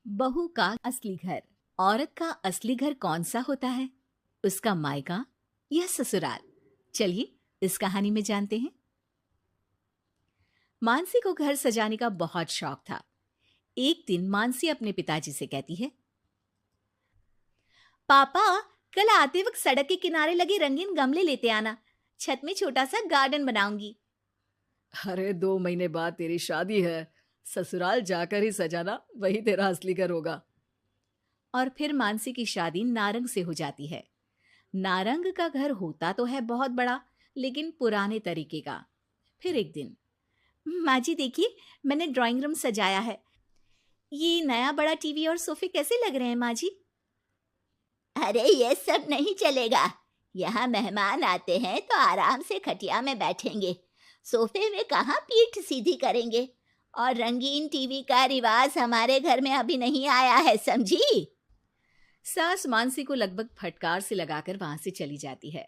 बहू का असली घर। औरत का असली घर कौन सा होता है? उसका मायका या ससुराल? चलिए इस कहानी में जानते हैं। मानसी को घर सजाने का बहुत शौक था। एक दिन मानसी अपने पिताजी से कहती है, पापा, कल आते वक्त सड़क के किनारे लगे रंगीन गमले लेते आना। छत में छोटा सा गार्डन बनाऊंगी। अरे 2 महीने बाद तेरी शादी है। ससुराल जाकर ही सजाना, वही तेरा असली घर होगा। और फिर मानसी की शादी नारंग से हो जाती है। नारंग का घर होता तो है बहुत बड़ा, लेकिन पुराने तरीके का। फिर एक दिन, माँ जी देखिए, मैंने ड्राइंग रूम सजाया है। ये नया बड़ा टीवी और सोफे कैसे लग रहे हैं माँ जी? अरे ये सब नहीं चलेगा। यहाँ मेहमान आते हैं तो आराम से खटिया में बैठेंगे, सोफे में कहाँ पीठ सीधी करेंगे। और रंगीन टीवी का रिवाज हमारे घर में अभी नहीं आया है, समझी? सास मानसी को लगभग फटकार से लगाकर वहां से चली जाती है।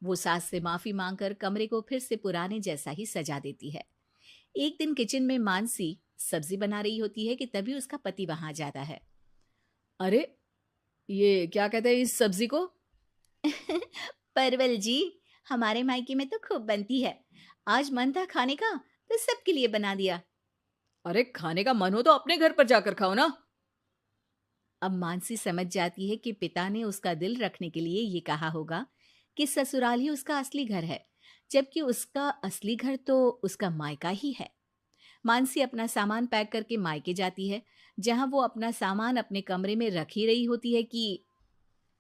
वो सास से माफी मांगकर कमरे को फिर से पुराने जैसा ही सजा देती है। एक दिन किचन में मानसी सब्जी बना रही होती है कि तभी उसका पति वहां जाता है। अरे ये क्या कहते हैं इस सब्जी को? परवल जी, हमारे मायके में तो खूब बनती है। आज मन था खाने का तो सबके लिए बना दिया। अरे खाने का मन हो तो अपने घर पर जाकर खाओ ना। अब मानसी समझ जाती है कि पिता ने उसका दिल रखने के लिए ये कहा होगा कि ससुराल ही उसका असली घर है, जबकि उसका असली घर तो उसका मायका ही है। मानसी अपना सामान पैक करके मायके जाती है, जहां वो अपना सामान अपने कमरे में रख ही रही होती है कि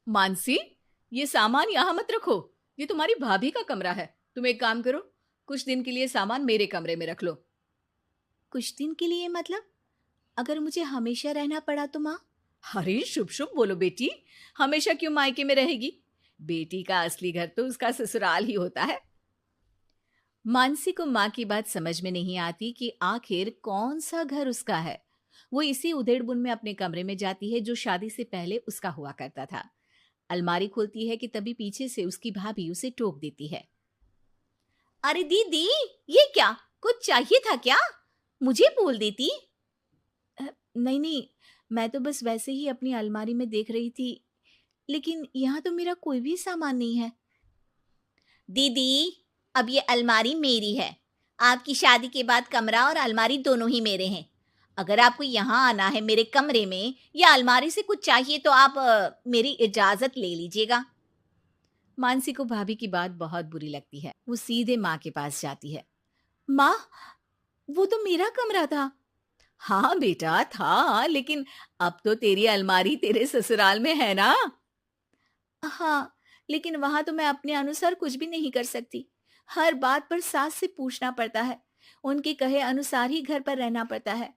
मानसी, ये सामान यहाँ मत रखो। ये तुम्हारी भाभी का कमरा है। तुम एक काम करो, कुछ दिन के लिए सामान मेरे कमरे में रख लो। कुछ दिन के लिए मतलब? अगर मुझे हमेशा रहना पड़ा तो माँ? अरे शुभ शुभ बोलो बेटी। हमेशा क्यों मायके में रहेगी? बेटी का असली घर तो उसका ससुराल ही होता है। मानसी को माँ की बात समझ में नहीं आती कि आखिर कौन सा घर उसका है। वो इसी उधेड़बुन में अपने कमरे में जाती है जो शादी से पहले उसका हुआ करता था। अलमारी खोलती है कि तभी पीछे से उसकी भाभी उसे टोक देती है। अरे दीदी, ये क्या? कुछ चाहिए था क्या? मुझे बोल देती। नहीं नहीं, मैं तो बस वैसे ही अपनी अलमारी में देख रही थी, लेकिन यहाँ तो मेरा कोई भी सामान नहीं है। दीदी, अब ये अलमारी मेरी है। आपकी शादी के बाद कमरा और अलमारी दोनों ही मेरे हैं। अगर आपको यहाँ आना है मेरे कमरे में या अलमारी से कुछ चाहिए तो आप मेरी इजाजत ले लीजिएगा। मानसी को भाभी की बात बहुत बुरी लगती है। वो सीधे माँ के पास जाती है। माँ, वो तो मेरा कमरा था। हाँ बेटा था, लेकिन अब तो तेरी अलमारी तेरे ससुराल में है ना। हाँ, लेकिन वहां तो मैं अपने अनुसार कुछ भी नहीं कर सकती। हर बात पर सास से पूछना पड़ता है। उनके कहे अनुसार ही घर पर रहना पड़ता है।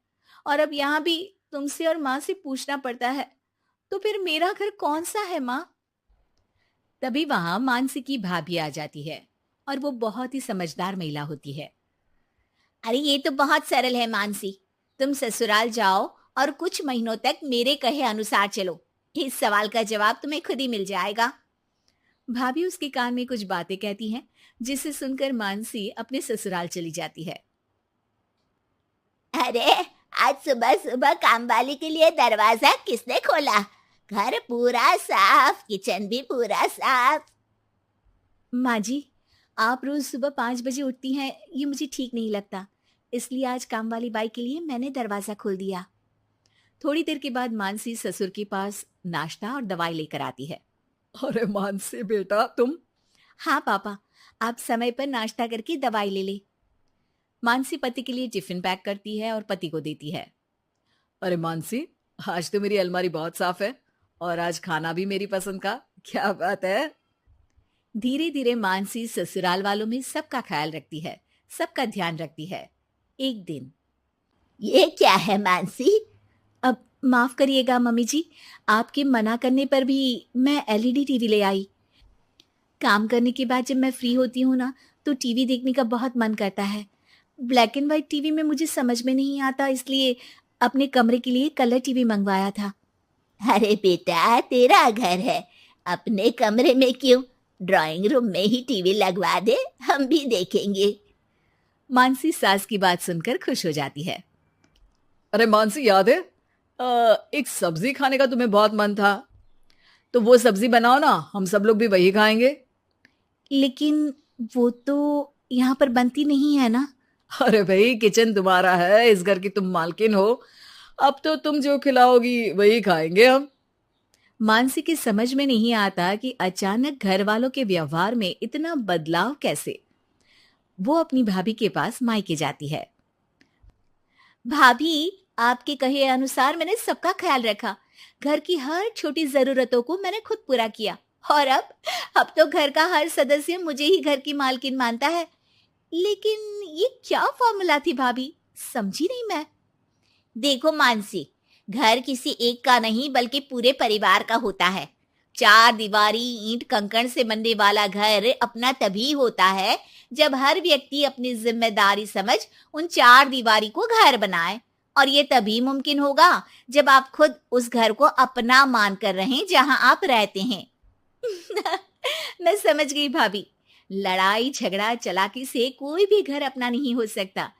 और अब यहाँ भी तुमसे और माँ से पूछना पड़ता है। तो फिर मेरा घर कौन सा है माँ? तभी वहां मानसी की भाभी आ जाती है और वो बहुत ही समझदार महिला होती है। अरे ये तो बहुत सरल है मानसी। तुम ससुराल जाओ और कुछ महीनों तक मेरे कहे अनुसार चलो। इस सवाल का जवाब तुम्हें खुद ही मिल जाएगा। भाभी उसके कान में कुछ बातें कहती हैं, जिसे सुनकर मानसी अपने ससुराल चली जाती है। अरे आज सुबह सुबह काम वाली के लिए दरवाजा किसने खोला? घर पूरा साफ, किचन भी पूरा साफ। माँ जी, आप रोज सुबह 5 बजे उठती हैं, ये मुझे ठीक नहीं लगता। इसलिए आज काम वाली बाई के लिए मैंने दरवाजा खोल दिया। थोड़ी देर के बाद मानसी ससुर के पास नाश्ता और दवाई लेकर आती है। अरे मानसी बेटा तुम। हाँ पापा, आप समय पर नाश्ता करके दवाई ले ले। मानसी पति के लिए टिफिन पैक करती है और पति को देती है। अरे मानसी, आज तो मेरी अलमारी बहुत साफ है और आज खाना भी मेरी पसंद का। क्या बात है। धीरे धीरे मानसी ससुराल वालों में सबका ख्याल रखती है, सबका ध्यान रखती है। एक दिन, ये क्या है मानसी? अब माफ करिएगा मम्मी जी, आपके मना करने पर भी मैं एलईडी टीवी ले आई। काम करने के बाद जब मैं फ्री होती हूँ ना, तो टीवी देखने का बहुत मन करता है। ब्लैक एंड व्हाइट टीवी में मुझे समझ में नहीं आता, इसलिए अपने कमरे के लिए कलर टीवी मंगवाया था। अरे बेटा, तेरा घर है, अपने कमरे में क्यों? ड्राइंग रूम में ही टीवी लगवा दे, हम भी देखेंगे। मानसी सास की बात सुनकर खुश हो जाती है। अरे मानसी याद है, एक सब्जी खाने का तुम्हें बहुत मन था, तो वो सब्जी बनाओ ना, हम सब लोग भी वही खाएंगे। लेकिन वो तो यहाँ पर बनती नहीं है ना। अरे भाई, किचन तुम्हारा है, इस घर की तुम मालकिन हो, अब तो तुम जो खिलाओगी वही खाएंगे हम। मानसी की समझ में नहीं आता कि अचानक घर वालों के व्यवहार में इतना बदलाव कैसे। वो अपनी भाभी के पास मायके जाती है। भाभी, आपके कहे अनुसार मैंने सबका ख्याल रखा। घर की हर छोटी जरूरतों को मैंने खुद पूरा किया। और अब तो घर का हर सदस्य मुझे ही घर की मालकिन मानता है। लेकिन ये क्या फॉर्मूला थी भाभी, समझी नहीं मैं। देखो मानसी, घर किसी एक का नहीं बल्कि पूरे परिवार का होता है। चार दीवारी ईंट कंकड़ से बनने वाला घर अपना तभी होता है जब हर व्यक्ति अपनी जिम्मेदारी समझ उन चार दीवारी को घर बनाए। और ये तभी मुमकिन होगा जब आप खुद उस घर को अपना मान कर रहें जहां आप रहते हैं। मैं समझ गई भाभी। लड़ाई झगड़ा चालाकी से कोई भी घर अपना नहीं हो सकता,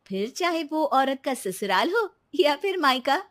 फिर चाहे वो औरत का ससुराल हो या फिर मायका।